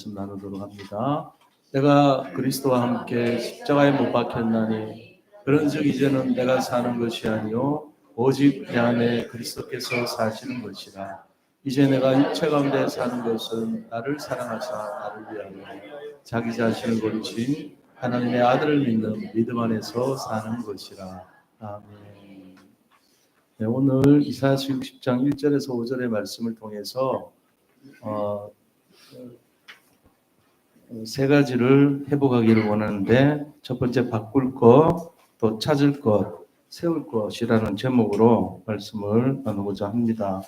나누도록 합니다. 내가 그리스도와 함께 십자가에 못 박혔나니 그런즉 이제는 내가 사는 것이 아니요 오직 내 안에 그리스도께서 사시는 것이라. 이제 내가 육체 가운데 사는 것은 나를 사랑하사 나를 위하여 자기 자신을 버리신 하나님의 아들을 믿는 믿음 안에서 사는 것이라. 아멘. 네, 오늘 이사야서 60장 1절에서 5절의 말씀을 통해서 세 가지를 회복하기를 원하는데, 첫 번째 바꿀 것, 또 찾을 것, 세울 것이라는 제목으로 말씀을 나누고자 합니다.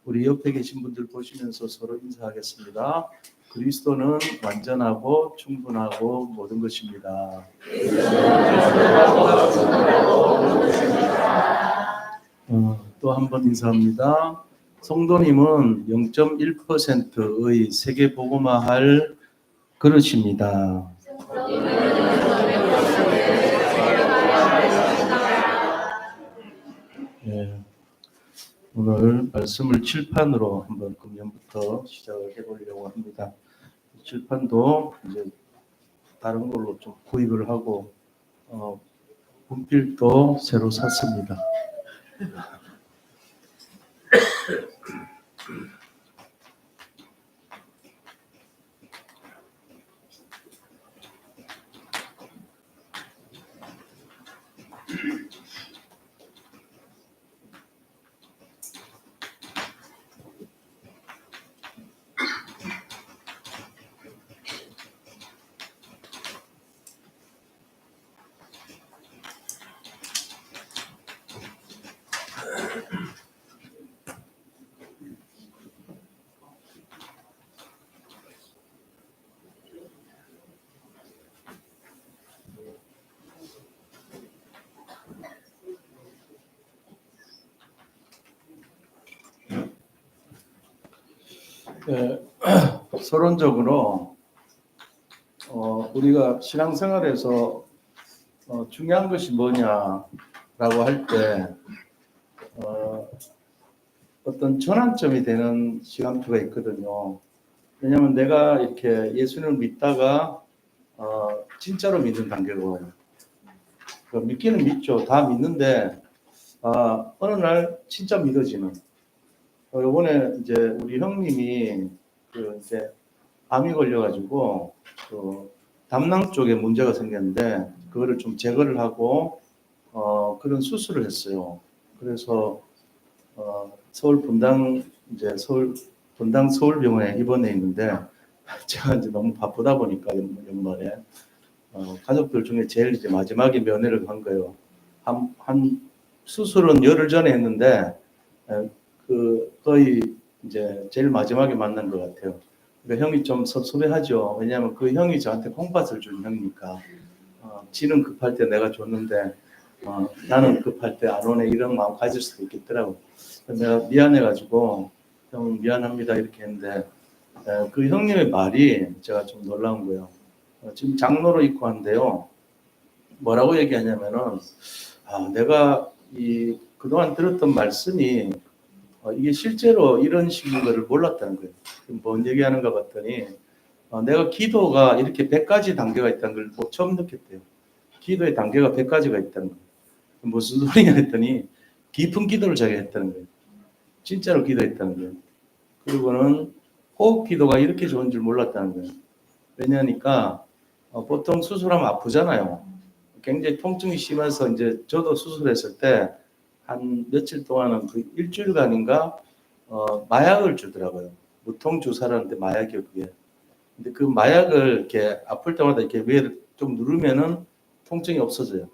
우리 옆에 계신 분들 보시면서 서로 인사하겠습니다. 그리스도는 완전하고 충분하고 모든 것입니다. 또 한 번 인사합니다. 성도님은 0.1%의 세계 복음화할 그릇입니다. 네, 오늘 말씀을 칠판으로 한번 금년부터 시작을 해보려고 합니다. 칠판도 이제 다른 걸로 좀 구입을 하고 분필도 새로 샀습니다. 네, 서론적으로 우리가 신앙생활에서 중요한 것이 뭐냐라고 할 때 어떤 전환점이 되는 시간표가 있거든요. 왜냐하면 내가 이렇게 예수님을 믿다가 진짜로 믿는 단계가 와요. 믿기는 믿죠. 다 믿는데 어느 날 진짜 믿어지는. 이번에 이제 우리 형님이 이제 암이 걸려가지고 담낭 쪽에 문제가 생겼는데 그거를 좀 제거를 하고 그런 수술을 했어요. 그래서 서울 분당 서울병원에 입원해 있는데 제가 이제 너무 바쁘다 보니까 연말에 가족들 중에 제일 이제 마지막에 면회를 간 거예요. 한 수술은 열흘 전에 했는데 거의 이제 제일 마지막에 만난 것 같아요. 그러니까 형이 좀 섭섭해하죠. 왜냐하면 그 형이 저한테 콩팥을 준 형이니까 지는 급할 때 내가 줬는데 나는 급할 때 안 오네 이런 마음 가질 수도 있겠더라고. 내가 미안해가지고 형 미안합니다 이렇게 했는데 그 형님의 말이 제가 좀 놀라운 거예요. 지금 장로로 입고 한데요. 뭐라고 얘기하냐면은 내가 그동안 들었던 말씀이 이게 실제로 이런 식인 거를 몰랐다는 거예요. 뭔 얘기하는가 봤더니 내가 기도가 이렇게 100가지 단계가 있다는 걸 처음 느꼈대요. 기도의 단계가 100가지가 있다는 거예요. 무슨 소리냐 했더니 깊은 기도를 자기가 했다는 거예요. 진짜로 기도했다는 거예요. 그리고는 호흡 기도가 이렇게 좋은 줄 몰랐다는 거예요. 왜냐하니까 보통 수술하면 아프잖아요. 굉장히 통증이 심해서 이제 저도 수술했을 때 한 며칠 동안은 그 일주일간인가 마약을 주더라고요. 무통 주사라는데 마약이요 그게. 근데 그 마약을 이렇게 아플 때마다 이렇게 위에 좀 누르면은 통증이 없어져요.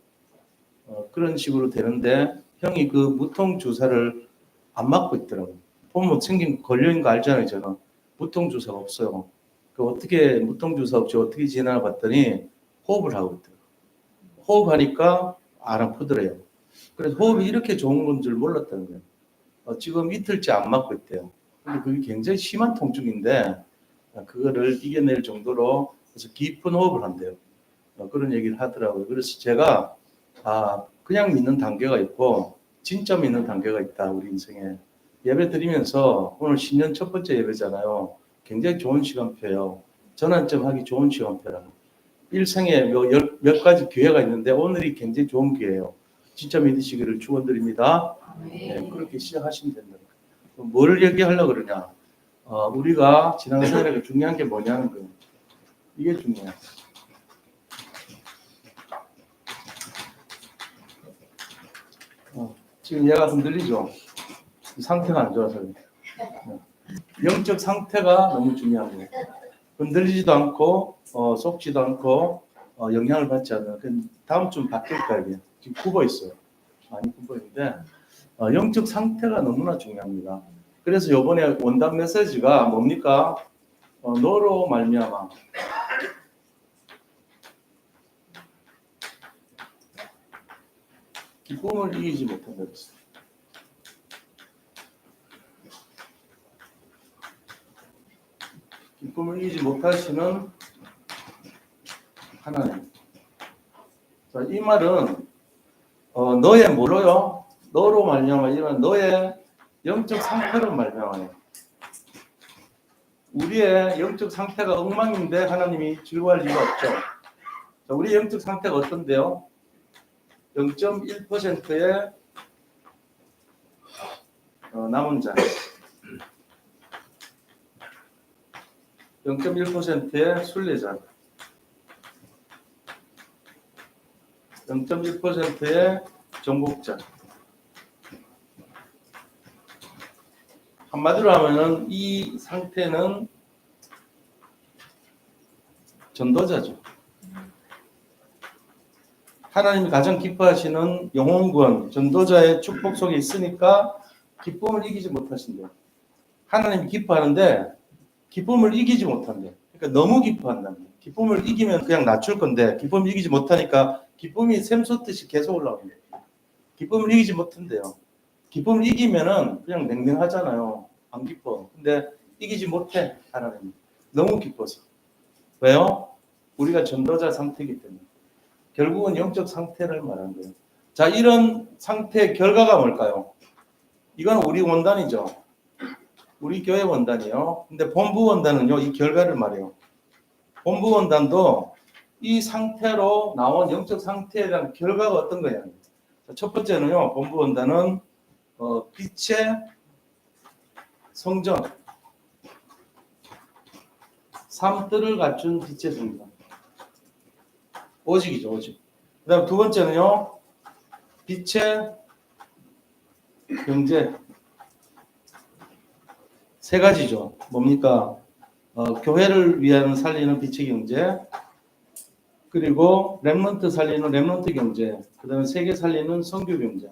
그런 식으로 되는데 형이 그 무통 주사를 안 맞고 있더라고요. 보면 생긴 걸려있는 거 알잖아요. 저는 무통 주사가 없어요. 그 어떻게 무통 주사 없이 어떻게 지나 봤더니 호흡을 하고 있더라고요. 호흡하니까 안 아프더래요. 그래서 호흡이 이렇게 좋은 건 줄 몰랐다는 거예요. 지금 이틀째 안 맞고 있대요. 근데 그게 굉장히 심한 통증인데 그거를 이겨낼 정도로 그래서 깊은 호흡을 한대요. 그런 얘기를 하더라고요. 그래서 제가 그냥 믿는 단계가 있고 진짜 믿는 단계가 있다. 우리 인생에. 예배 드리면서 오늘 신년 첫 번째 예배잖아요. 굉장히 좋은 시간표예요. 전환점 하기 좋은 시험표라고. 일생에 몇 가지 기회가 있는데 오늘이 굉장히 좋은 기회예요. 진짜 믿으시기를 축원드립니다. 네, 그렇게 시작하시면 된다. 뭘 얘기하려고 그러냐? 우리가 신앙생활에 중요한 게 뭐냐는 거예요. 이게 중요해요. 지금 얘가 흔들리죠? 상태가 안 좋아서 그래요. 영적 상태가 너무 중요한 거예요. 흔들리지도 않고 속지도 않고 영향을 받지 않는. 다음 주 바뀔까 이게 지금 굽어 있어요. 많이 굽어 있는데 영적 상태가 너무나 중요합니다. 그래서 이번에 원단 메시지가 뭡니까? 너로 말미암아. 기쁨을 이기지 못한다 그랬어요. 기쁨을 이기지 못하시는 하나님. 자, 이 말은 너의 뭐로요? 너로 말미암아 이런 너의 영적 상태로 말미암아요. 우리의 영적 상태가 엉망인데 하나님이 즐거워할 리가 없죠. 자, 우리의 영적 상태가 어떤데요? 0.1%의 남은 자, 0.1%의 순례자, 0.1%의 정복자. 한마디로 하면은 이 상태는 전도자죠. 하나님이 가장 기뻐하시는 영혼구원, 전도자의 축복 속에 있으니까 기쁨을 이기지 못하신대요. 하나님이 기뻐하는데 기쁨을 이기지 못한대요. 그러니까 너무 기뻐한다는 거예요. 기쁨을 이기면 그냥 낮출 건데 기쁨을 이기지 못하니까 기쁨이 샘솟듯이 계속 올라옵니다. 기쁨을 이기지 못한대요. 기쁨을 이기면은 그냥 냉랭하잖아요. 안 기뻐. 근데 이기지 못해 하나님. 너무 기뻐서. 왜요? 우리가 전도자 상태이기 때문에. 결국은 영적 상태를 말하는 거예요. 자, 이런 상태의 결과가 뭘까요? 이건 우리 원단이죠. 우리 교회 원단이에요. 근데 본부 원단은요, 이 결과를 말해요. 본부 원단도 이 상태로 나온 영적 상태에 대한 결과가 어떤 거냐. 첫 번째는요, 본부 원단은 빛의 성전, 삶들을 갖춘 빛의 성전. 오직이죠, 오직. 그 다음 두 번째는요, 빛의 경제. 세 가지죠. 뭡니까? 교회를 위한 살리는 빛의 경제, 그리고 렘넌트 살리는 렘넌트 경제, 그 다음에 세계 살리는 선교 경제.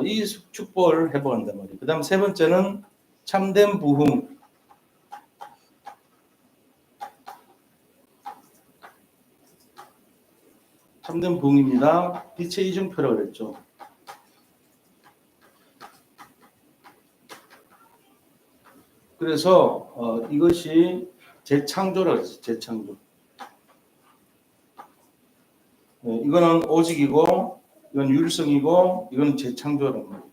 이 축복을 회복한단 말이에요. 그 다음 세 번째는 참된 부흥. 참된 부흥입니다. 빛의 이중표라고 그랬죠. 그래서 이것이 재창조라고 했어요. 재창조. 네, 이거는 오직이고 이건 율성이고 이건 재창조라는 거예요.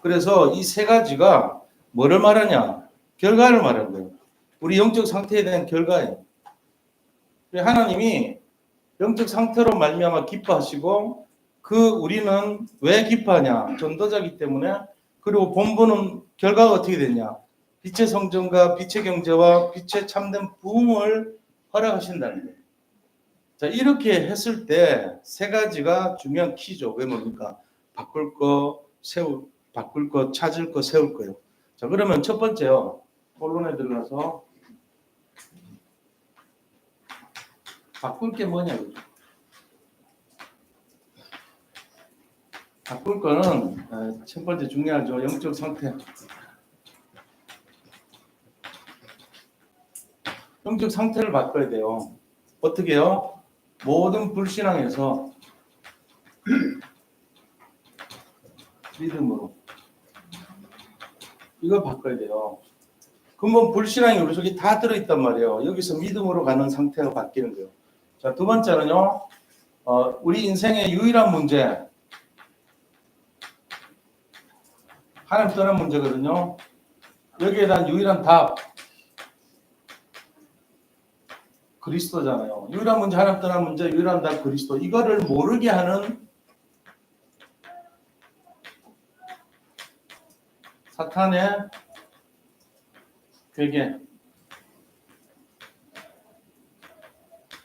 그래서 이 세 가지가 뭐를 말하냐? 결과를 말하는 거예요. 우리 영적 상태에 대한 결과예요. 하나님이 영적 상태로 말미암아 기뻐하시고 우리는 왜 기뻐하냐? 전도자이기 때문에. 그리고 본부는 결과가 어떻게 되냐? 빛의 성전과 빛의 경제와 빛의 참된 부흥을 허락하신다는 거예요. 자, 이렇게 했을 때 세 가지가 중요한 키죠. 왜 뭡니까? 바꿀 거 찾을 거, 세울 거요. 자, 그러면 첫 번째요. 본론에 들어가서 바꿀 게 뭐냐고요. 바꿀 거는 첫 번째 중요하죠. 영적 상태. 영적 상태를 바꿔야 돼요. 어떻게요? 모든 불신앙에서 믿음으로 이걸 바꿔야 돼요. 근본 불신앙이 우리 속에 다 들어있단 말이에요. 여기서 믿음으로 가는 상태로 바뀌는 거예요. 자, 두 번째는요. 우리 인생의 유일한 문제, 하나님 떠난 문제거든요. 여기에 대한 유일한 답, 그리스도잖아요. 유일한 문제, 하나님 떠난 문제, 유일한 다 그리스도. 이거를 모르게 하는 사탄의 괴계.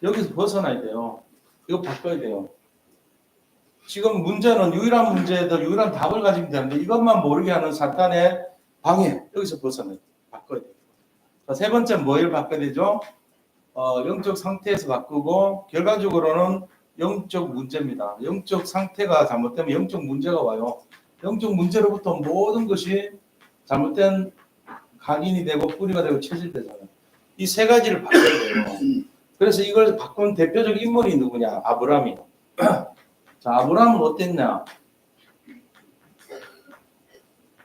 여기서 벗어나야 돼요. 이거 바꿔야 돼요. 지금 문제는 유일한 문제에도 유일한 답을 가지면 되는데 이것만 모르게 하는 사탄의 방해. 여기서 벗어나야 돼요. 바꿔야 돼요. 자, 세 번째 뭐를 바꿔야 되죠? 영적 상태에서 바꾸고 결과적으로는 영적 문제입니다. 영적 상태가 잘못되면 영적 문제가 와요. 영적 문제로부터 모든 것이 잘못된 각인이 되고 뿌리가 되고 체질되잖아요. 이 세 가지를 바꿔야 돼요. 그래서 이걸 바꾼 대표적 인물이 누구냐? 아브라함이. 자, 아브라함은 어땠냐?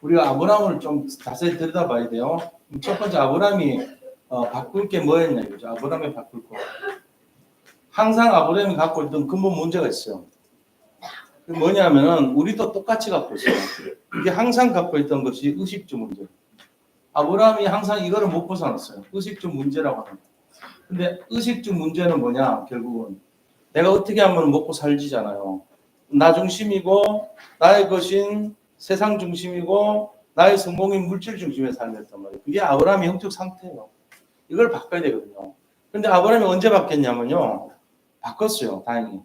우리가 아브라함을 좀 자세히 들여다봐야 돼요. 첫 번째 아브라함이 바꿀 게 뭐였냐 이거죠. 아브라함이 바꿀 거. 항상 아브라함이 갖고 있던 근본 문제가 있어요. 그게 뭐냐면은 우리도 똑같이 갖고 있어요. 이게 항상 갖고 있던 것이 의식주 문제. 아브라함이 항상 이거를 못 벗어났어요. 의식주 문제라고 하는 거. 근데 의식주 문제는 뭐냐? 결국은 내가 어떻게 하면 먹고 살지잖아요. 나 중심이고 나의 것인 세상 중심이고 나의 성공인 물질 중심의 삶이었단 말이에요. 그게 아브라함의 영적 상태예요. 이걸 바꿔야 되거든요. 근데 아브라함이 언제 바뀌었냐면요. 바꿨어요. 다행히.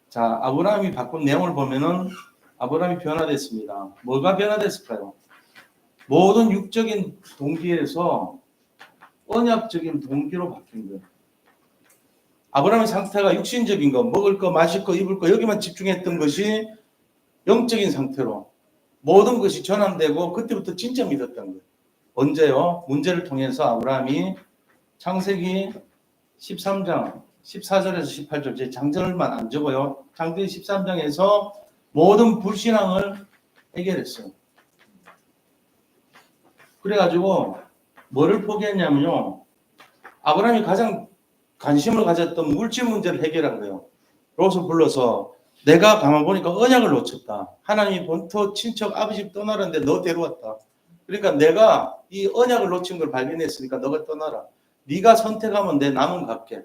자, 아브라함이 바꾼 내용을 보면은 아브라함이 변화됐습니다. 뭐가 변화됐을까요? 모든 육적인 동기에서 언약적인 동기로 바뀐 거예요. 아브라함의 상태가 육신적인 거, 먹을 거, 마실 거, 입을 거 여기만 집중했던 것이 영적인 상태로 모든 것이 전환되고 그때부터 진짜 믿었던 거예요. 언제요? 문제를 통해서 아브라함이 창세기 13장 14절에서 18절 제 장절만 안 적어요. 창세기 13장에서 모든 불신앙을 해결했어요. 그래가지고 뭐를 포기했냐면요. 아브라함이 가장 관심을 가졌던 물질 문제를 해결한 거예요. 롯을 불러서 내가 가만 보니까 언약을 놓쳤다. 하나님이 본토 친척 아버지 집 떠나라는데 너 데려왔다. 그러니까 내가 이 언약을 놓친 걸 발견했으니까 너가 떠나라. 네가 선택하면 내 남은 갚게.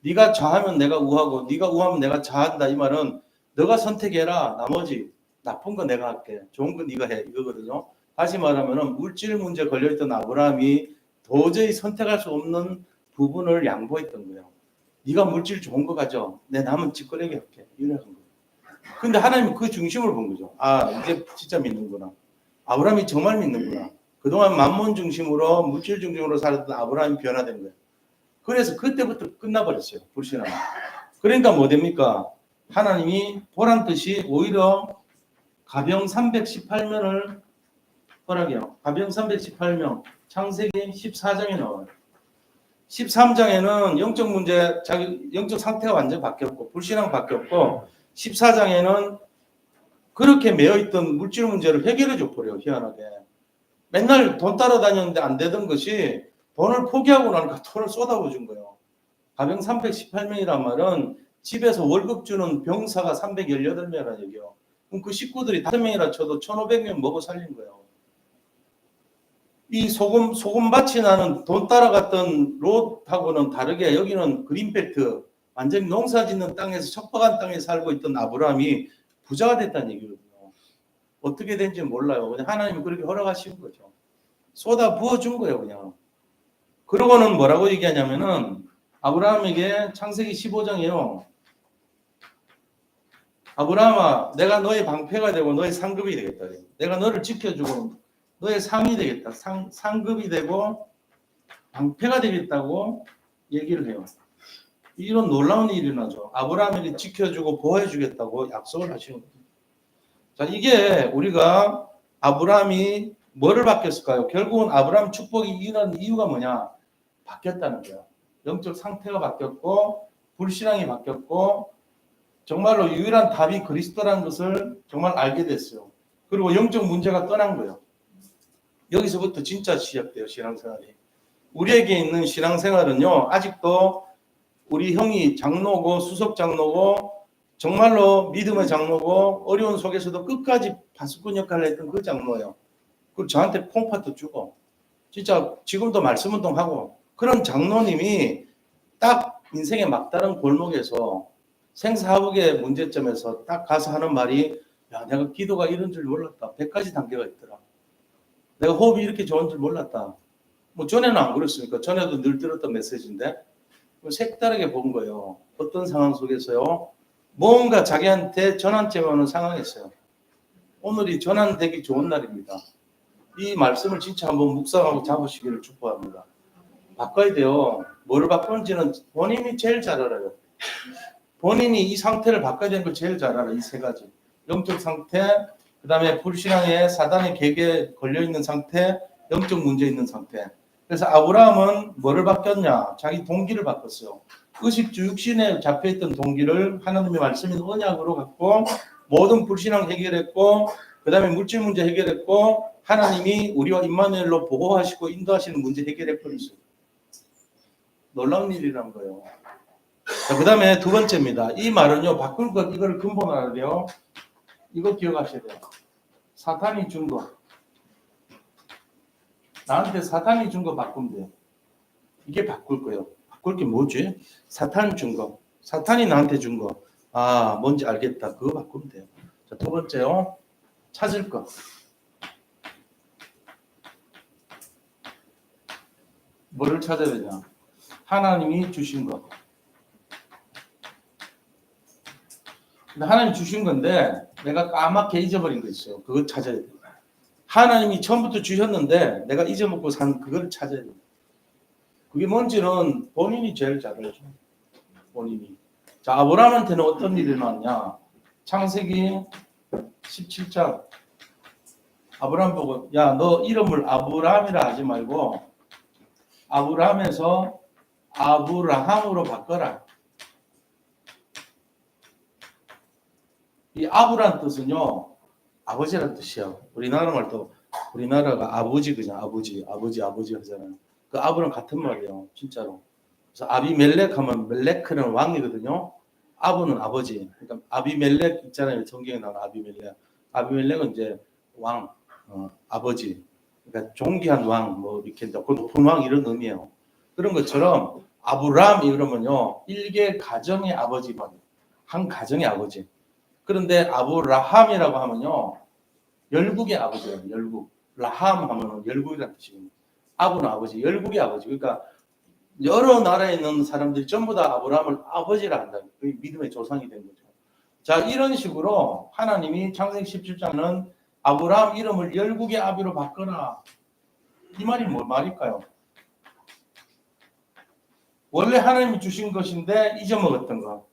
네가 좌하면 내가 우하고 네가 우하면 내가 좌한다. 이 말은 너가 선택해라. 나머지 나쁜 거 내가 할게. 좋은 거 네가 해. 이거거든요. 다시 말하면 물질 문제에 걸려있던 아브라함이 도저히 선택할 수 없는 부분을 양보했던 거예요. 네가 물질 좋은 거 가져. 내 남은 찌꺼레기 할게. 이래 한 거예요. 근데 하나님은 그 중심을 본 거죠. 아, 이제 진짜 믿는구나. 아브라함이 정말 믿는구나. 그동안 만몬 중심으로 물질 중심으로 살았던 아브라함이 변화된 거예요. 그래서 그때부터 끝나버렸어요. 불신앙. 그러니까 뭐 됩니까? 하나님이 보란 뜻이 오히려 가병 318면을 허락해요. 가병 318명 창세기 14장에 나와요. 13장에는 영적 문제, 자기 영적 상태가 완전히 바뀌었고 불신앙 바뀌었고 14장에는 그렇게 매여있던 물질 문제를 해결해 줘 버려요. 희한하게. 맨날 돈 따라다녔는데 안 되던 것이 돈을 포기하고 나니까 돈을 쏟아부어 준 거예요. 가병 318명이란 말은 집에서 월급 주는 병사가 318명이라는 얘기예요. 그럼 그 식구들이 5명이라 쳐도 1500명 먹어 살린 거예요. 이 소금밭이 나는 돈 따라갔던 롯하고는 다르게 여기는 그린벨트, 완전히 농사 짓는 땅에서 척박한 땅에 살고 있던 아브라함이 부자가 됐다는 얘기거든요. 어떻게 된지 몰라요. 그냥 하나님이 그렇게 허락하신 거죠. 쏟아 부어준 거예요, 그냥. 그러고는 뭐라고 얘기하냐면은 아브라함에게 창세기 15장이에요. 아브라함아, 내가 너의 방패가 되고 너의 상급이 되겠다. 내가 너를 지켜주고 너의 상이 되겠다. 상급이 되고 방패가 되겠다고 얘기를 해요. 이런 놀라운 일이 일어나죠. 아브라함에게 지켜주고 보호해주겠다고 약속을 하시는 거예요. 자, 이게 우리가 아브라함이 뭐를 바뀌었을까요? 결국은 아브라함 축복이 일어난 이유가 뭐냐? 바뀌었다는 거예요. 영적 상태가 바뀌었고 불신앙이 바뀌었고 정말로 유일한 답이 그리스도라는 것을 정말 알게 됐어요. 그리고 영적 문제가 떠난 거예요. 여기서부터 진짜 시작돼요. 신앙생활이. 우리에게 있는 신앙생활은요. 아직도 우리 형이 장로고 수석 장로고 정말로 믿음의 장로고 어려운 속에서도 끝까지 파수꾼 역할을 했던 그 장로예요. 그리고 저한테 콩팥도 주고 진짜 지금도 말씀 운동하고 그런 장로님이 딱 인생의 막다른 골목에서 생사화복의 문제점에서 딱 가서 하는 말이 야, 내가 기도가 이런 줄 몰랐다. 100가지 단계가 있더라. 내가 호흡이 이렇게 좋은 줄 몰랐다. 뭐 전에는 안 그랬으니까 전에도 늘 들었던 메시지인데 색다르게 본 거예요. 어떤 상황 속에서요. 뭔가 자기한테 전환점이 오는 상황이었어요. 오늘이 전환되기 좋은 날입니다. 이 말씀을 진짜 한번 묵상하고 잡으시기를 축복합니다. 바꿔야 돼요. 뭘 바꾸는지는 본인이 제일 잘 알아요. 본인이 이 상태를 바꿔야 되는 걸 제일 잘 알아. 이 세 가지. 영적 상태, 그 다음에 불신앙의 사단의 계계에 걸려있는 상태, 영적 문제 있는 상태. 그래서 아브라함은 뭐를 바뀌었냐? 자기 동기를 바꿨어요. 의식주 육신에 잡혀있던 동기를 하나님의 말씀인 언약으로 갖고 모든 불신앙 해결했고 그 다음에 물질 문제 해결했고 하나님이 우리와 임마누엘로 보호하시고 인도하시는 문제 해결해버렸어요. 놀라운 일이란 거예요. 그 다음에 두 번째입니다. 이 말은요, 바꿀 것, 이걸 근본으로 알아야 돼요. 이거 기억하셔야 돼요. 사탄이 준 거. 나한테 사탄이 준 거 바꾸면 돼요. 이게 바꿀 거예요. 바꿀 게 뭐지? 사탄이 준 거. 사탄이 나한테 준 거. 아, 뭔지 알겠다. 그거 바꾸면 돼요. 자, 두 번째요. 찾을 거. 뭐를 찾아야 되냐? 하나님이 주신 거. 근데 하나님 주신 건데 내가 까맣게 잊어버린 거 있어요. 그걸 찾아야 돼요. 하나님이 처음부터 주셨는데 내가 잊어먹고 산 그걸 찾아야 돼요. 그게 뭔지는 본인이 제일 잘 알죠. 본인이. 자, 아브라함한테는 어떤 일이 일어났냐? 창세기 17장. 아브라함 보고 야, 너 이름을 아브라함이라 하지 말고 아브라함에서 아브라함으로 바꿔라. 이 아브란 뜻은요, 아버지란 뜻이요. 우리나라 말도 우리나라가 아버지 그냥 아버지 하잖아요. 그 아브랑 같은 말이에요, 진짜로. 그래서 아비멜렉 하면 멜레크는 왕이거든요. 아브는 아버지. 그러니까 아비멜렉 있잖아요, 성경에 나오는 아비멜렉. 아비멜렉은 이제 왕, 아버지. 그러니까 존귀한 왕, 뭐 이렇게 높은 왕 이런 의미예요. 그런 것처럼 아브람 이러면요, 일개 가정의 아버지, 한 가정의 아버지. 그런데 아브라함이라고 하면요, 열국의 아버지예요. 열국. 라함 하면은 열국이라는 뜻입니다. 아브는 아버지, 열국의 아버지. 그러니까 여러 나라에 있는 사람들이 전부 다 아브라함을 아버지라 한다. 그 믿음의 조상이 된 거죠. 자, 이런 식으로 하나님이 창세기 17장은 아브라함 이름을 열국의 아비로 바꿔라. 이 말이 뭐 말일까요? 원래 하나님이 주신 것인데 잊어먹었던 거.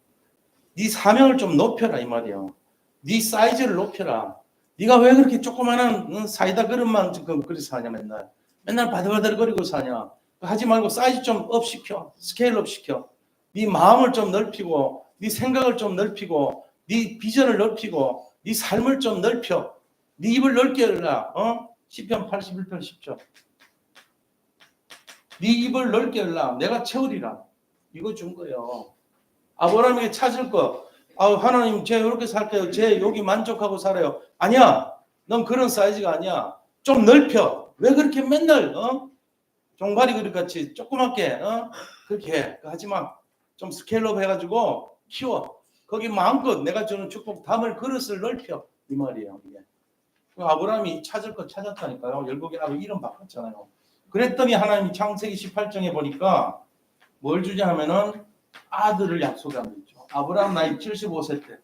네 사명을 좀 높여라 이 말이에요. 네 사이즈를 높여라. 네가 왜 그렇게 조그마한 사이다 그릇만 지금 그렇게 사냐 맨날 바들바들거리고 사냐. 하지 말고 사이즈 좀 업 시켜. 스케일업 시켜. 네 마음을 좀 넓히고 네 생각을 좀 넓히고 네 비전을 넓히고 네 삶을 좀 넓혀. 네 입을 넓게 열라. 시편 81편 10절. 네 입을 넓게 열라. 내가 채우리라. 이거 준 거예요. 아브라함에게 찾을 거. 하나님 쟤 이렇게 살게요. 쟤 여기 만족하고 살아요. 아니야. 넌 그런 사이즈가 아니야. 좀 넓혀. 왜 그렇게 맨날 종바리 그릇같이 조그맣게 그렇게 해. 하지 마. 좀 스케일업 해가지고 키워. 거기 마음껏 내가 주는 축복 담을 그릇을 넓혀. 이 말이에요. 이게. 아브라함이 찾을 거 찾았다니까요. 열국의 아비 이름 바꿨잖아요. 그랬더니 하나님이 창세기 18장에 보니까 뭘 주냐 하면은 아들을 약속한 거죠. 아브라함 나이 75세 때.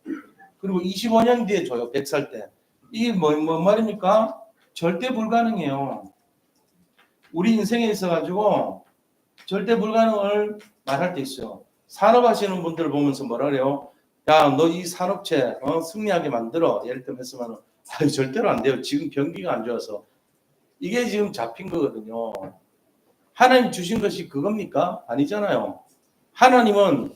그리고 25년 뒤에 줘요. 100살 때. 이게 뭔 말입니까? 절대 불가능해요. 우리 인생에 있어가지고 절대 불가능을 말할 때 있어요. 산업하시는 분들 보면서 뭐라 그래요? 야, 너 이 산업체 승리하게 만들어. 예를 들면 했으면 절대로 안 돼요. 지금 경기가 안 좋아서. 이게 지금 잡힌 거거든요. 하나님 주신 것이 그겁니까? 아니잖아요. 하나님은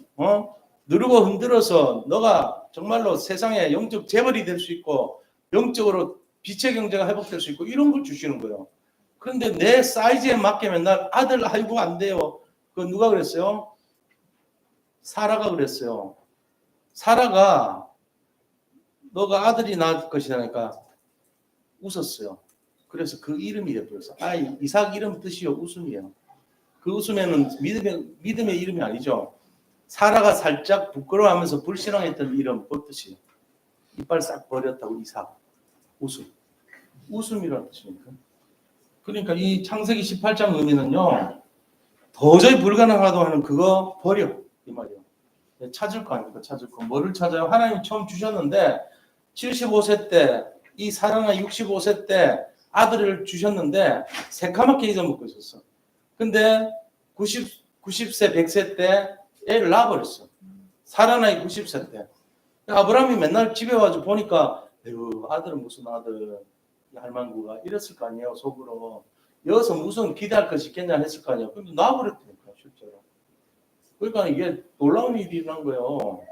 누르고 흔들어서 너가 정말로 세상에 영적 재벌이 될 수 있고 영적으로 빛의 경제가 회복될 수 있고 이런 걸 주시는 거예요. 그런데 내 사이즈에 맞게 맨날 아들 아이고 안 돼요. 그 누가 그랬어요? 사라가 그랬어요. 사라가 너가 아들이 낳을 것이라니까 웃었어요. 그래서 그 이름이 되어버렸어. 이삭 이름 뜻이요 웃음이에요. 그 웃음에는 믿음의 이름이 아니죠. 사라가 살짝 부끄러워하면서 불신앙했던 이름 어떠시요? 이빨 싹 버렸다고 이삭. 웃음이라는 뜻입니까? 그러니까 이 창세기 18장 의미는요. 도저히 불가능하다고 하는 그거 버려. 이 말이에요. 찾을 거 아닙니까? 찾을 거. 뭐를 찾아요? 하나님이 처음 주셨는데 75세 때 이 사라가 65세 때 아들을 주셨는데 새까맣게 잊어먹고 있었어. 근데 90세 100세 때 애를 낳아버렸어. 사라나이 90세 때. 아브라함이 맨날 집에 와서 보니까 아들은 무슨 아들 할망구가 이랬을 거 아니에요. 속으로. 여기서 무슨 기대할 것이 있겠냐 했을 거 아니에요. 근데 놔버렸다니까 실제로. 그러니까 이게 놀라운 일이란 거예요.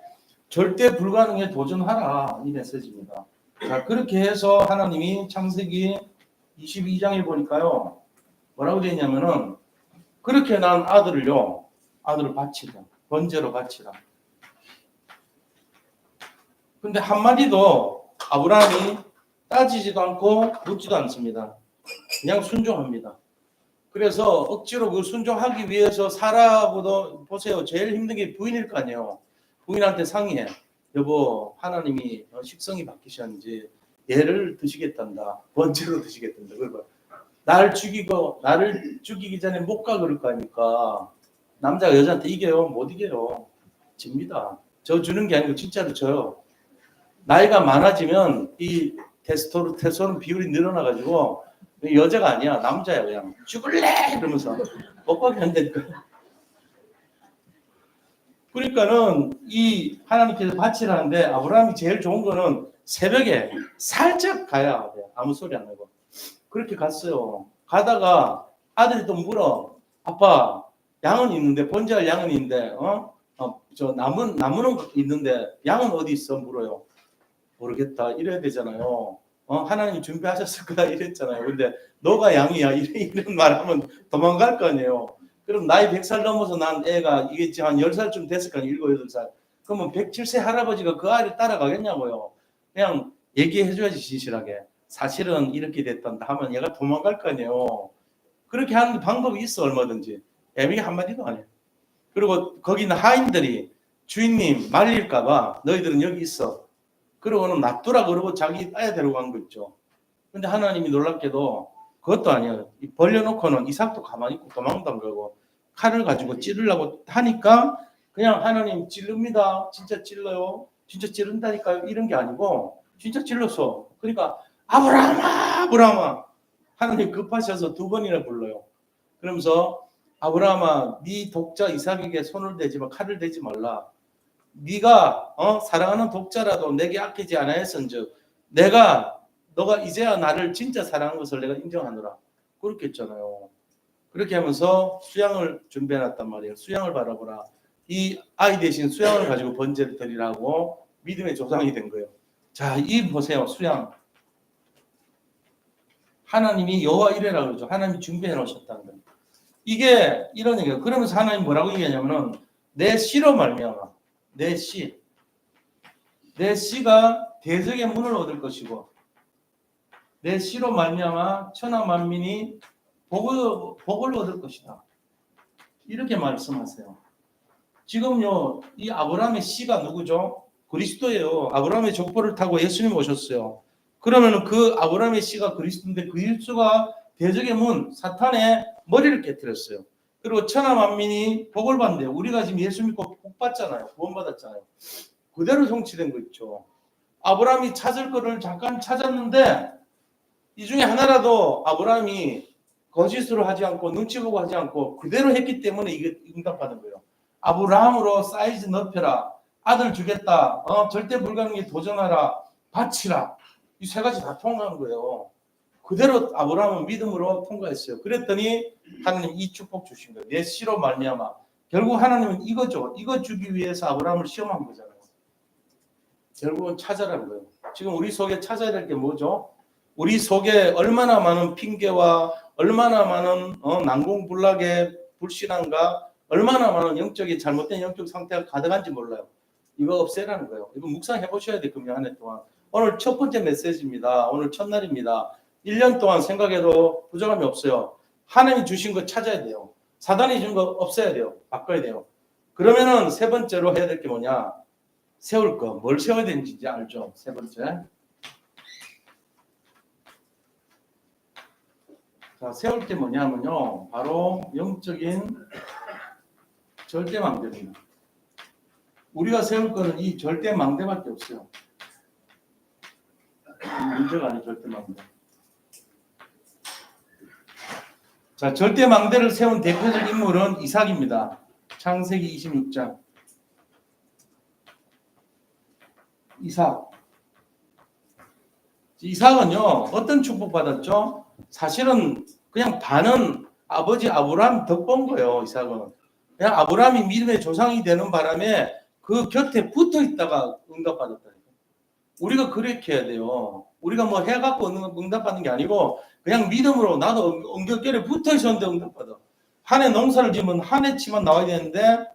절대 불가능에 도전하라 이 메시지입니다. 자, 그렇게 해서 하나님이 창세기 22장에 보니까요. 뭐라고 되어 있냐면은 그렇게 난 아들을 바치라. 번제로 바치라. 근데 한마디도 아브라함이 따지지도 않고 묻지도 않습니다. 그냥 순종합니다. 그래서 억지로 그 순종하기 위해서 사라하고도 보세요. 제일 힘든 게 부인일 거 아니에요. 부인한테 상의해. 여보, 하나님이 식성이 바뀌셨는지 얘를 드시겠단다. 번제로 드시겠단다. 그걸 나를 죽이기 전에 못 가 그럴 거 아닙니까? 남자가 여자한테 이겨요? 못 이겨요. 집니다. 저 주는 게 아니고 진짜로 져요. 나이가 많아지면 이 테스토스테론 비율이 늘어나가지고 여자가 아니야. 남자야. 그냥 죽을래 이러면서 못 가게 한다니까. 그러니까는 이 하나님께서 바치라는데 아브라함이 제일 좋은 거는 새벽에 살짝 가야 돼. 아무 소리 안 하고. 그렇게 갔어요. 가다가 아들이 또 물어. 아빠, 양은 있는데 번제할 양은 있는데 저 나무는 있는데 양은 어디 있어? 물어요. 모르겠다. 이래야 되잖아요. 하나님 준비하셨을 거야 이랬잖아요. 근데 너가 양이야 이런 말하면 도망갈 거 아니에요. 그럼 나이 100살 넘어서 난 애가 이게 한 10살쯤 됐을 거 아니에요. 7, 8살. 그러면 107세 할아버지가 그 아이를 따라가겠냐고요. 그냥 얘기해줘야지 진실하게. 사실은 이렇게 됐단다 하면 얘가 도망갈 거 아니에요. 그렇게 하는 방법이 있어 얼마든지. 애미가 한마디도 안 해. 그리고 거기 있는 하인들이 주인님 말릴까 봐 너희들은 여기 있어. 그러고는 놔두라 그러고 자기 아야 데려간 거 있죠. 근데 하나님이 놀랍게도 그것도 아니에요. 벌려놓고는 이삭도 가만히 있고 도망도 안 가고 칼을 가지고 찌르려고 하니까 그냥 하나님 찌릅니다. 진짜 찔러요. 진짜 찌른다니까요. 이런 게 아니고 진짜 찔렀어. 그러니까 아브라함아 하나님 급하셔서 2번이나 불러요. 그러면서 아브라함아 네 독자 이삭에게 손을 대지 마. 칼을 대지 말라. 네가 사랑하는 독자라도 내게 아끼지 아니하였은즉 너가 이제야 나를 진짜 사랑한 것을 내가 인정하노라. 그렇게 했잖아요. 그렇게 하면서 수양을 준비해놨단 말이에요. 수양을 바라보라. 이 아이 대신 수양을 가지고 번제를 드리라고 믿음의 조상이 된 거예요. 자, 이 보세요. 수양. 하나님이 여호와 이레라 그러죠. 하나님이 준비해 놓으셨다는 거예요. 이게 이런 얘기예요. 그러면서 하나님 뭐라고 얘기하냐면은 내 씨로 말미암아. 내 씨가 대적의 문을 얻을 것이고 내 씨로 말미암아 천하 만민이 복을 얻을 것이다. 이렇게 말씀하세요. 지금요 이 아브라함의 씨가 누구죠? 그리스도예요. 아브라함의 족보를 타고 예수님 오셨어요. 그러면 그 아브라함의 씨가 그리스도인데 그리스도가 대적의 문 사탄의 머리를 깨뜨렸어요. 그리고 천하 만민이 복을 받는데요. 우리가 지금 예수 믿고 복 받잖아요. 구원받았잖아요. 그대로 성취된 거 있죠. 아브라함이 찾을 거를 잠깐 찾았는데 이 중에 하나라도 아브라함이 거짓으로 하지 않고 눈치 보고 하지 않고 그대로 했기 때문에 이게 응답받은 거예요. 아브라함으로 사이즈 넓혀라. 아들 주겠다. 절대 불가능에 도전하라. 바치라. 이 세 가지 다 통과한 거예요. 그대로 아브라함은 믿음으로 통과했어요. 그랬더니 하나님 이 축복 주신 거예요. 내 씨로 말미암아. 결국 하나님은 이거죠. 이거 주기 위해서 아브라함을 시험한 거잖아요. 결국은 찾아라는 거예요. 지금 우리 속에 찾아야 될 게 뭐죠? 우리 속에 얼마나 많은 핑계와 얼마나 많은 난공불락의 불신앙과 얼마나 많은 영적인 잘못된 영적 상태가 가득한지 몰라요. 이거 없애라는 거예요. 이거 묵상해 보셔야 돼요. 금년 한 해 동안. 오늘 첫 번째 메시지입니다. 오늘 첫날입니다. 1년 동안 생각해도 부족함이 없어요. 하나님이 주신 거 찾아야 돼요. 사단이 준 거 없애야 돼요. 바꿔야 돼요. 그러면은 세 번째로 해야 될 게 뭐냐? 세울 거. 뭘 세워야 되는지 이제 알죠? 세 번째. 자, 세울 게 뭐냐면요. 바로 영적인 절대망대입니다. 우리가 세울 거는 이 절대망대밖에 없어요. 문제가 아닌 절대망대. 자, 절대망대를 세운 대표적 인물은 이삭입니다. 창세기 26장. 이삭은요, 어떤 축복 받았죠? 사실은 그냥 반은 아버지 아브라함 덕본 거예요. 이삭은 그냥 아브라함이 믿음의 조상이 되는 바람에 그 곁에 붙어 있다가 응답받았다니까. 우리가 그렇게 해야 돼요. 우리가 뭐 해갖고 응답받는 게 아니고 그냥 믿음으로 나도 엉겹결에 붙어 있었는데 응답받아. 한 해 농사를 지으면 한 해치만 나와야 되는데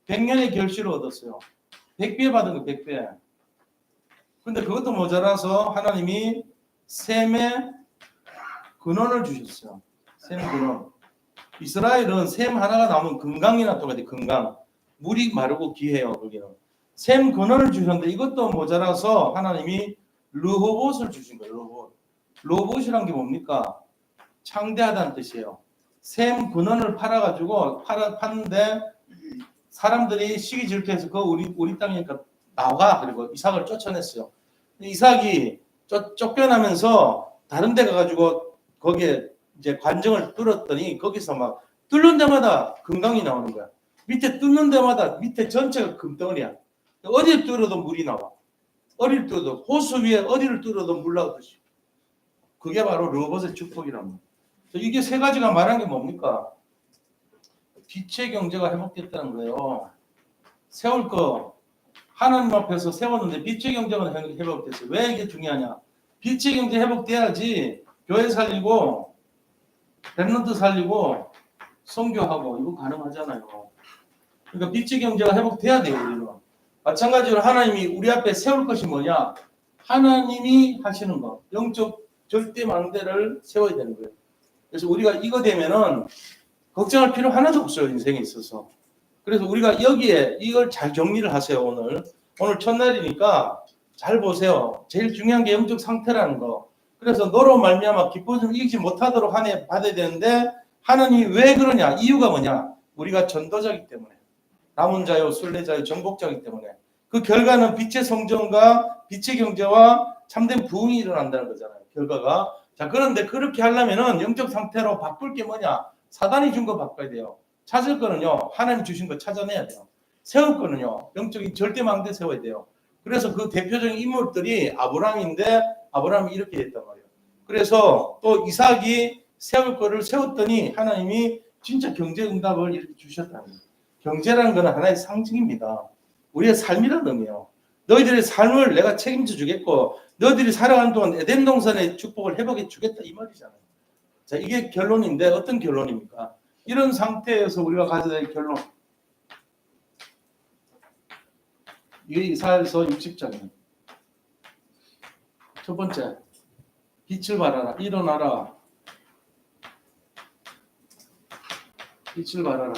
100년의 결실을 얻었어요. 100배 받은 거 100배. 근데 그것도 모자라서 하나님이 셈의 근원을 주셨어요. 셈 근원. 이스라엘은 셈 하나가 나오면 금강이나 똑같아요. 금강. 물이 마르고 귀해요. 거기는. 셈 근원을 주셨는데 이것도 모자라서 하나님이 르호봇을 주신 거예요. 르호봇. 르호봇이란 게 뭡니까? 창대하다는 뜻이에요. 셈 근원을 팔아가지고 팠는데 사람들이 시기 질투해서 그 우리 땅이니까 나가. 그리고 이삭을 쫓아냈어요. 이삭이 쫓겨나면서 다른 데 가가지고 거기에 이제 관정을 뚫었더니 거기서 막 뚫는 데마다 금강이 나오는 거야. 밑에 뚫는 데마다 밑에 전체가 금덩어리야. 어디를 뚫어도 물이 나와. 어디를 뚫어도 호수 위에 어디를 뚫어도 물 나오듯이. 그게 바로 르호봇의 축복이랍니다. 이게 세 가지가 말한 게 뭡니까? 빛의 경제가 회복됐다는 거예요. 세울 거 하나님 앞에서 세웠는데 빛의 경제가 회복됐어요. 왜 이게 중요하냐? 빛의 경제 회복돼야지 교회 살리고 랩런트 살리고 선교하고 이거 가능하잖아요. 그러니까 빛의 경제가 회복돼야 돼요. 우리는. 마찬가지로 하나님이 우리 앞에 세울 것이 뭐냐? 하나님이 하시는 거. 영적 절대망대를 세워야 되는 거예요. 그래서 우리가 이거 되면은 걱정할 필요 하나도 없어요. 인생에 있어서. 그래서 우리가 여기에 이걸 잘 정리를 하세요. 오늘 첫날이니까 잘 보세요. 제일 중요한 게 영적 상태라는 거. 그래서 너로 말미암아 기쁨을 이기지 못하도록 한 해 받아야 되는데 하나님이 왜 그러냐? 이유가 뭐냐? 우리가 전도자이기 때문에. 남은 자요, 순례자요, 정복자이기 때문에. 그 결과는 빛의 성전과 빛의 경제와 참된 부흥이 일어난다는 거잖아요. 결과가. 자, 그런데 그렇게 하려면은 영적 상태로 바꿀 게 뭐냐? 사단이 준 거 바꿔야 돼요. 찾을 거는요, 하나님 주신 거 찾아내야 돼요. 세울 거는요, 영적인 절대망대 세워야 돼요. 그래서 그 대표적인 인물들이 아브라함인데 아브라함이 이렇게 됐단 말이에요. 그래서 또 이삭이 세울 거를 세웠더니 하나님이 진짜 경제 응답을 이렇게 주셨다는 거예요. 경제라는 것은 하나의 상징입니다. 우리의 삶이라는 의미예요. 너희들의 삶을 내가 책임져 주겠고 너희들이 살아가는 동안 에덴 동산의 축복을 회복해 주겠다 이 말이잖아요. 자, 이게 결론인데 어떤 결론입니까? 이런 상태에서 우리가 가져야 될 결론. 이게 이사야서 60장이에요. 첫 번째, 빛을 발하라. 일어나라. 빛을 발하라.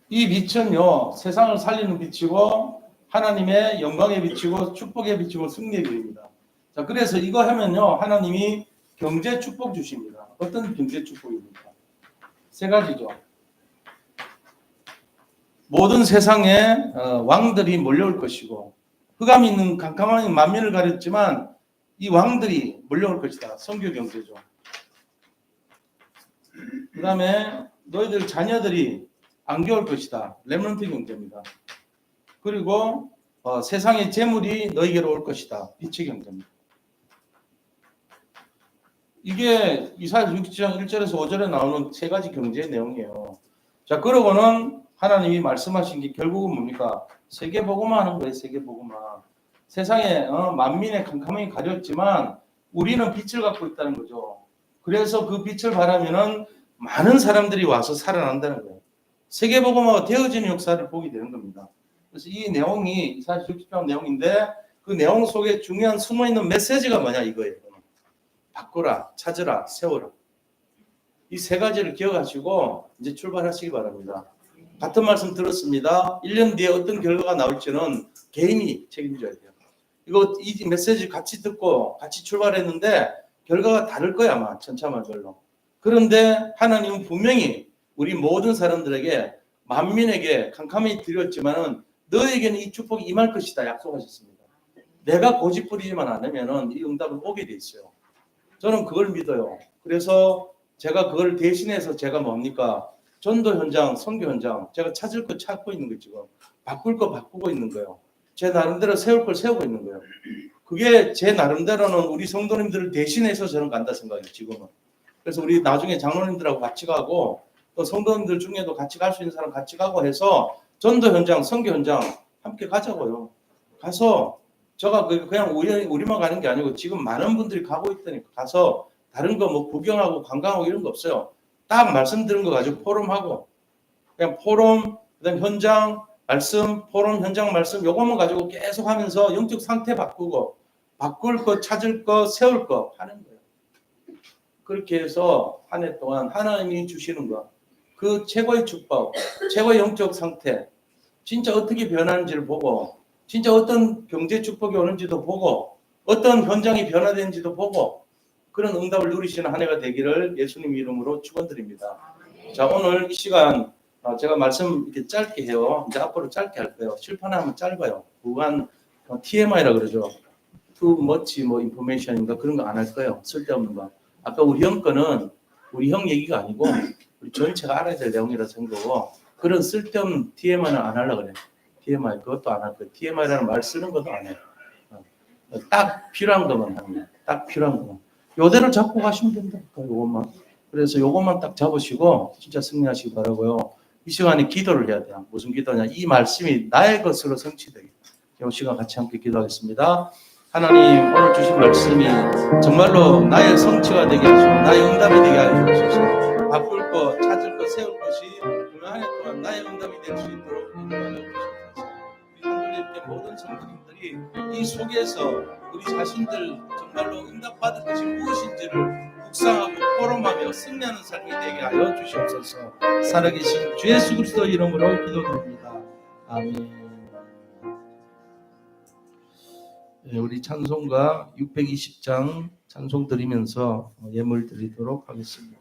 이 빛은요, 세상을 살리는 빛이고 하나님의 영광의 빛이고 축복의 빛이고 승리의 빛입니다. 자, 그래서 이거 하면요, 하나님이 경제 축복 주십니다. 어떤 경제 축복입니까? 세 가지죠. 모든 세상에 왕들이 몰려올 것이고 흑암이 있는 캄캄한 만민을 가렸지만 이 왕들이 몰려올 것이다. 선교 경제죠. 그 다음에 너희들 자녀들이 안겨올 것이다. 렘넌트 경제입니다. 그리고 세상의 재물이 너희에게로 올 것이다. 빛의 경제입니다. 이게 이사야 6장 1절에서 5절에 나오는 세 가지 경제의 내용이에요. 자, 그러고는 하나님이 말씀하신 게 결국은 뭡니까? 세계복음화 하는 거예요. 세계복음화. 세상에 만민의 캄캄함이 가렸지만 우리는 빛을 갖고 있다는 거죠. 그래서 그 빛을 바라면은 많은 사람들이 와서 살아난다는 거예요. 세계복음화가 되어지는 역사를 보게 되는 겁니다. 그래서 이 내용이 이사야 60장 내용인데 그 내용 속에 중요한 숨어있는 메시지가 뭐냐 이거예요. 바꾸라, 찾으라, 세워라. 이 세 가지를 기억하시고 이제 출발하시기 바랍니다. 같은 말씀 들었습니다. 1년 뒤에 어떤 결과가 나올지는 개인이 책임져야 돼요. 이거 이 메시지 같이 듣고 같이 출발했는데 결과가 다를 거야 아마 천차만별로. 그런데 하나님은 분명히 우리 모든 사람들에게 만민에게 캄캄히 드렸지만은 너에게는 이 축복이 임할 것이다 약속하셨습니다. 내가 고집부리지만 않으면은 이 응답은 오게 돼 있어요. 저는 그걸 믿어요. 그래서 제가 그걸 대신해서 제가 뭡니까? 전도 현장, 선교 현장, 제가 찾을 거 찾고 있는 거 지금 바꿀 거 바꾸고 있는 거예요. 제 나름대로 세울 걸 세우고 있는 거예요. 그게 제 나름대로는 우리 성도님들을 대신해서 저는 간다 생각해요. 지금은. 그래서 우리 나중에 장로님들하고 같이 가고 또 성도님들 중에도 같이 갈 수 있는 사람 같이 가고 해서 전도 현장, 선교 현장 함께 가자고요. 가서 제가 그냥 우리만 가는 게 아니고 지금 많은 분들이 가고 있다니까 가서 다른 거 뭐 구경하고 관광하고 이런 거 없어요. 딱 말씀드린 거 가지고 포럼하고 그냥 포럼, 그다음 현장 말씀, 포럼 현장 말씀 요것만 가지고 계속 하면서 영적 상태 바꾸고 바꿀 거 찾을 거 세울 거 하는 거예요. 그렇게 해서 한 해 동안 하나님이 주시는 거 그 최고의 축복, 최고의 영적 상태 진짜 어떻게 변하는지를 보고 진짜 어떤 경제 축복이 오는지도 보고 어떤 현장이 변화되는지도 보고 그런 응답을 누리시는 한 해가 되기를 예수님 이름으로 축원드립니다. 자, 오늘 이 시간 제가 말씀 이렇게 짧게 해요. 이제 앞으로 짧게 할 거예요. 칠판하면 짧아요. 무한 TMI라 그러죠. Too much 뭐 information인가 그런 거 안 할 거예요. 쓸데없는 거. 아까 우리 형 거는 우리 형 얘기가 아니고 우리 전체가 알아야 될 내용이라 생각하고 그런 쓸데없는 TMI는 안 하려고 그래. TMI 그것도 안 할 거예요. TMI라는 말 쓰는 것도 안 해요. 딱 필요한 것만 하는 거예요. 딱 필요한 것만. 요대로 잡고 가시면 된다. 요것만. 그래서 요것만 딱 잡으시고 진짜 승리하시기 바라고요. 이 시간에 기도를 해야 돼요. 무슨 기도냐? 이 말씀이 나의 것으로 성취되게. 이 시간 같이 함께 기도하겠습니다. 하나님 오늘 주신 말씀이 정말로 나의 성취가 되게 하시고 나의 응답이 되게 하여 주옵소서. 바꿀 것, 찾을 것, 세울 것이 오늘 한 해 동안 나의 응답이 될 수 있도록 인도하여 주옵소서. 우리 한글님께 모든 성도님들이 이 속에서 우리 자신들 정말로 응답받을 것이 무엇인지를 묵상하고 포럼하며 승리하는 삶이 되게 하여 주시옵소서. 살아계신 주 예수 그리스도 이름으로 기도드립니다. 아멘. 우리 찬송가 620장 찬송 드리면서 예물 드리도록 하겠습니다.